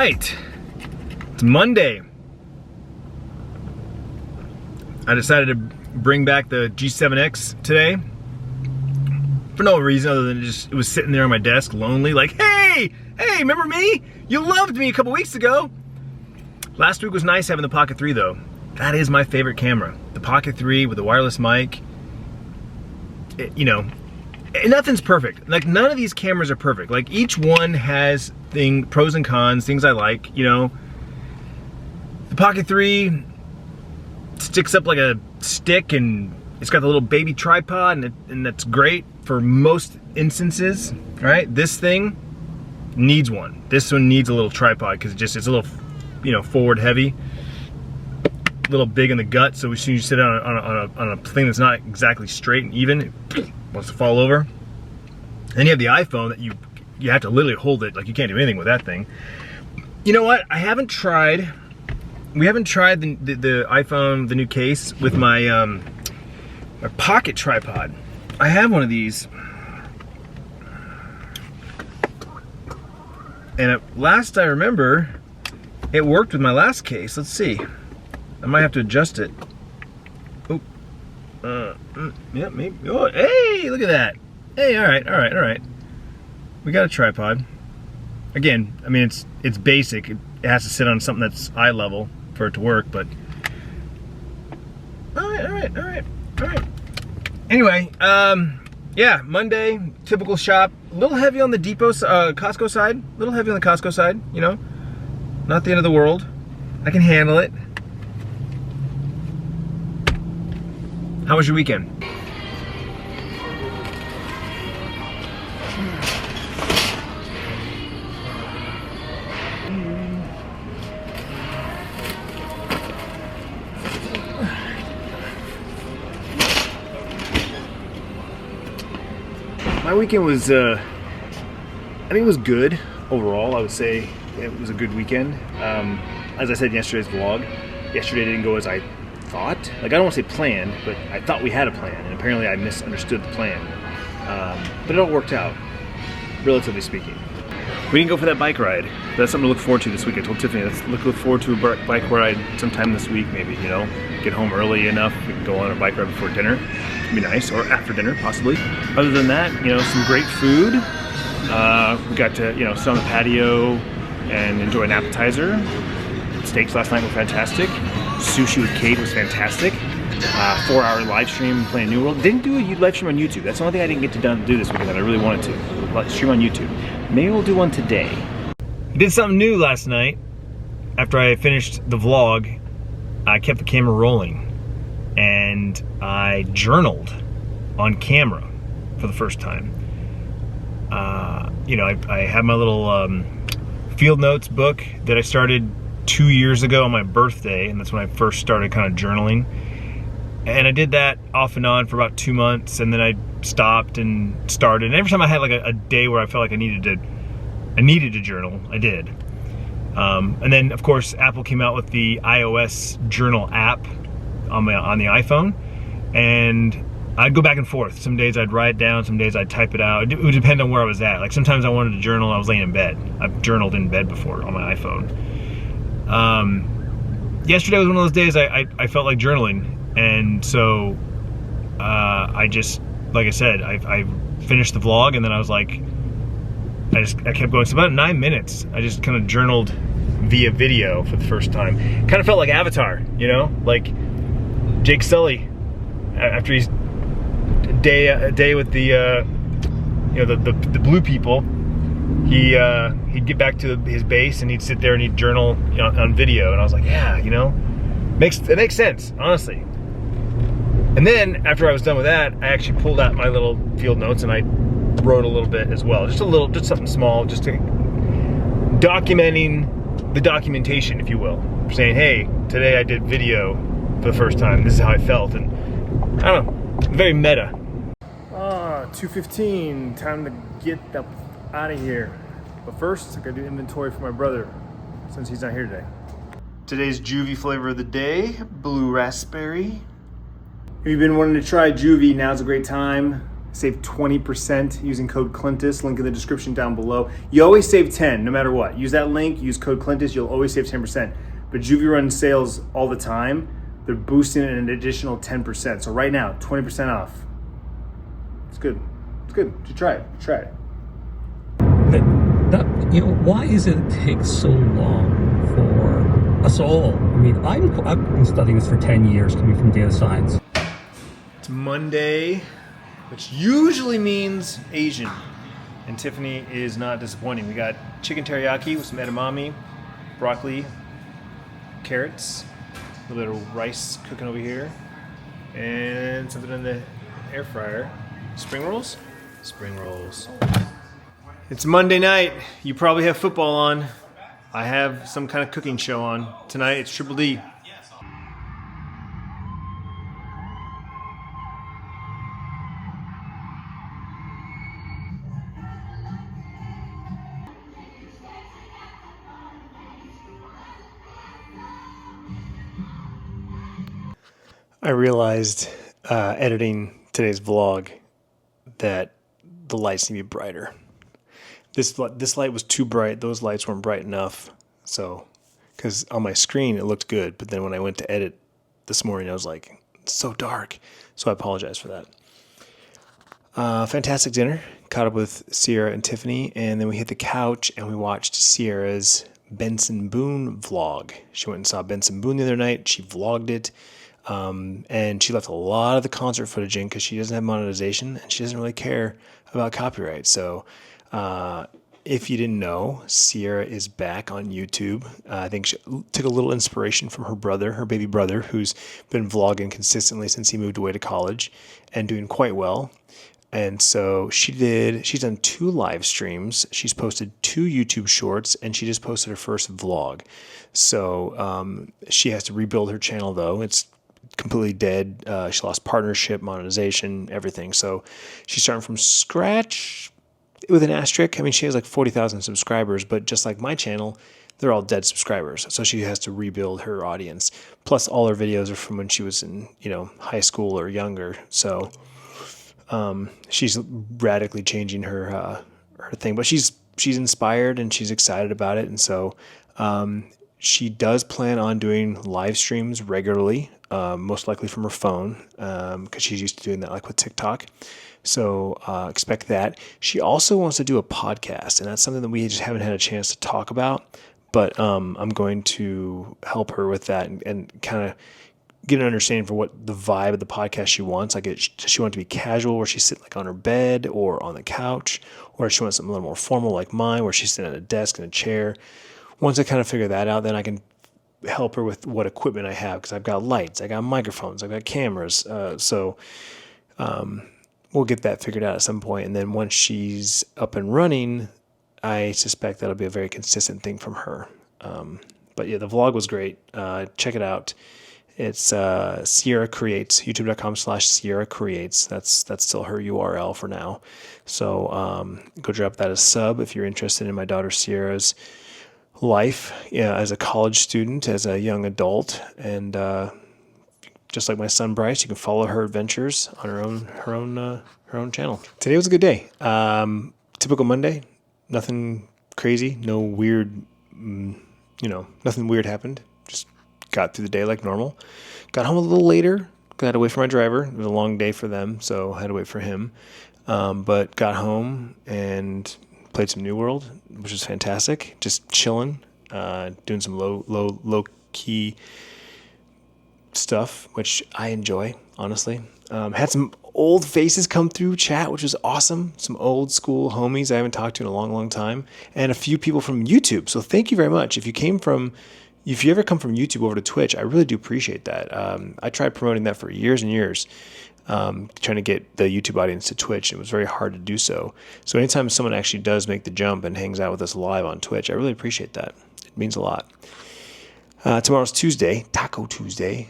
right, it's Monday. I decided to bring back the G7X today for no reason other than it was sitting there on my desk lonely, like, hey, remember me? You loved me a couple weeks ago. Last week was nice having the Pocket 3 though. That is my favorite camera. The Pocket 3 with the wireless mic. You know, nothing's perfect. Like, none of these cameras are perfect. Like, each one has pros and cons, things I like, you know. The Pocket 3 sticks up like a stick, and it's got the little baby tripod, and that's great for most instances, right? This thing needs one. This one needs a little tripod because it's a little, you know, forward heavy, a little big in the gut, so as soon as you sit on a thing that's not exactly straight and even, it wants to fall over. Then you have the iPhone that you have to literally hold it, like you can't do anything with that thing. You know what? We haven't tried the iPhone, the new case, with my my pocket tripod. I have one of these, and last I remember, it worked with my last case. Let's see. I might have to adjust it. Oh, yeah, maybe. Oh, hey, look at that. Hey, all right. We got a tripod. Again, I mean, it's basic. It has to sit on something that's eye level for it to work, but all right. Anyway, yeah, Monday, typical shop. A little heavy on the Costco side. A little heavy on the Costco side, you know. Not the end of the world. I can handle it. How was your weekend? My weekend was, I think it was good overall. I would say it was a good weekend. As I said in yesterday's vlog, yesterday didn't go as I thought. Like, I don't want to say planned, but I thought we had a plan, and apparently I misunderstood the plan. But it all worked out, relatively speaking. We didn't go for that bike ride. That's something to look forward to this week. I told Tiffany, let's look forward to a bike ride sometime this week, maybe, you know? Get home early enough, we can go on a bike ride before dinner. It'd be nice, or after dinner, possibly. Other than that, you know, some great food. We got to, you know, sit on the patio and enjoy an appetizer. Steaks last night were fantastic. Sushi with Kate was fantastic. 4-hour live stream playing New World. Didn't do a live stream on YouTube. That's the only thing I didn't get to do this weekend that I really wanted to. Live stream on YouTube. Maybe we'll do one today. I did something new last night. After I finished the vlog, I kept the camera rolling, and I journaled on camera for the first time. You know, I have my little field notes book that I started 2 years ago on my birthday, and that's when I first started kind of journaling. And I did that off and on for about 2 months, and then I stopped and started. And every time I had like a day where I felt like I needed to journal, I did. And then of course Apple came out with the iOS journal app on the iPhone, and I'd go back and forth. Some days I'd write it down, some days I'd type it out. It would depend on where I was at. Like, sometimes I wanted to journal and I was laying in bed. I've journaled in bed before on my iPhone. Yesterday was one of those days I felt like journaling, and so I just, like I said, I finished the vlog, and then I was like, I kept going. So about 9 minutes, I just kind of journaled via video for the first time. Kind of felt like Avatar, you know, like Jake Sully after he's a day with the you know, the blue people. He'd get back to his base and he'd sit there and he'd journal, you know, on video, and I was like, yeah, you know, it makes sense, honestly. And then after I was done with that, I actually pulled out my little field notes and I wrote a little bit as well, just something small, just to documenting the documentation, if you will, saying, hey, today I did video for the first time. This is how I felt, and I don't know, very meta. 2:15, time to get out of here. But first, I gotta do inventory for my brother, since he's not here today. Today's Juvie flavor of the day, blue raspberry. If you've been wanting to try Juvie, now's a great time. Save 20% using code Clintus, link in the description down below. You always save 10 no matter what. Use that link, use code Clintus, you'll always save 10%. But Juvie runs sales all the time. They're boosting it an additional 10%. So right now, 20% off. It's good. It's good. You should try it. Try it. Why is it take so long for us all? I mean, I've been studying this for 10 years, coming from data science. It's Monday, which usually means Asian. And Tiffany is not disappointing. We got chicken teriyaki with some edamame, broccoli, carrots, a little bit of rice cooking over here, and something in the air fryer. Spring rolls? Spring rolls. It's Monday night. You probably have football on. I have some kind of cooking show on. Tonight it's Triple D. I realized editing today's vlog that the lights need to be brighter. This light was too bright. Those lights weren't bright enough. So, because on my screen it looked good, but then when I went to edit this morning, I was like, it's so dark. So I apologize for that. Fantastic dinner. Caught up with Sierra and Tiffany, and then we hit the couch and we watched Sierra's Benson Boone vlog. She went and saw Benson Boone the other night. She vlogged it. And she left a lot of the concert footage in because she doesn't have monetization and she doesn't really care about copyright. So, if you didn't know, Sierra is back on YouTube. I think she took a little inspiration from her brother, her baby brother, who's been vlogging consistently since he moved away to college and doing quite well. And so she's done 2 live streams. She's posted 2 YouTube shorts, and she just posted her first vlog. So, she has to rebuild her channel though. It's completely dead. She lost partnership, monetization, everything. So she's starting from scratch with an asterisk. I mean, she has like 40,000 subscribers, but just like my channel, they're all dead subscribers. So she has to rebuild her audience. Plus all her videos are from when she was in, high school or younger. So, she's radically changing her thing, but she's inspired and she's excited about it. And so, she does plan on doing live streams regularly, most likely from her phone, because she's used to doing that like with TikTok. So expect that. She also wants to do a podcast, and that's something that we just haven't had a chance to talk about. But I'm going to help her with that and kind of get an understanding for what the vibe of the podcast she wants. Like, she wants it to be casual, where she's sitting like on her bed or on the couch, or she wants something a little more formal like mine, where she's sitting at a desk in a chair. Once I kind of figure that out, then I can help her with what equipment I have, because I've got lights, I got microphones, I've got cameras. So we'll get that figured out at some point. And then once she's up and running, I suspect that'll be a very consistent thing from her. But yeah, the vlog was great. Check it out. It's Sierra Creates, youtube.com/Sierra Creates. That's still her URL for now. So go drop that as sub if you're interested in my daughter Sierra's life as a college student, as a young adult, and just like my son Bryce, you can follow her adventures on her own channel. Today was a good day. Typical Monday, nothing crazy, no weird, nothing weird happened. Just got through the day like normal. Got home a little later. Had to wait for my driver. It was a long day for them, so I had to wait for him. But got home and played some New World, which was fantastic. Just chilling, doing some low key stuff, which I enjoy, honestly. Had some old faces come through chat, which was awesome. Some old school homies I haven't talked to in a long, long time, and a few people from YouTube. So thank you very much. If you ever come from YouTube over to Twitch, I really do appreciate that. I tried promoting that for years and years, trying to get the YouTube audience to Twitch. It was very hard to do so. So anytime someone actually does make the jump and hangs out with us live on Twitch, I really appreciate that. It means a lot. Tomorrow's Tuesday, Taco Tuesday.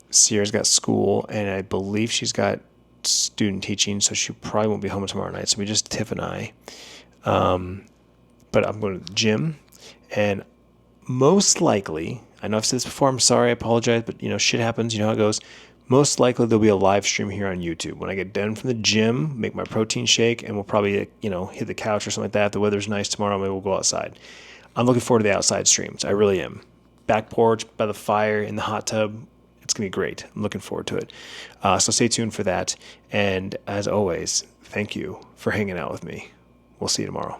Sierra's got school, and I believe she's got student teaching, so she probably won't be home tomorrow night. So we just Tiff and I. But I'm going to the gym, and most likely, I know I've said this before, I'm sorry, I apologize, but shit happens, you know how it goes. Most likely there'll be a live stream here on YouTube. When I get done from the gym, make my protein shake, and we'll probably, hit the couch or something like that. If the weather's nice tomorrow, maybe we'll go outside. I'm looking forward to the outside streams. I really am. Back porch, by the fire, in the hot tub. It's going to be great. I'm looking forward to it. So stay tuned for that. And as always, thank you for hanging out with me. We'll see you tomorrow.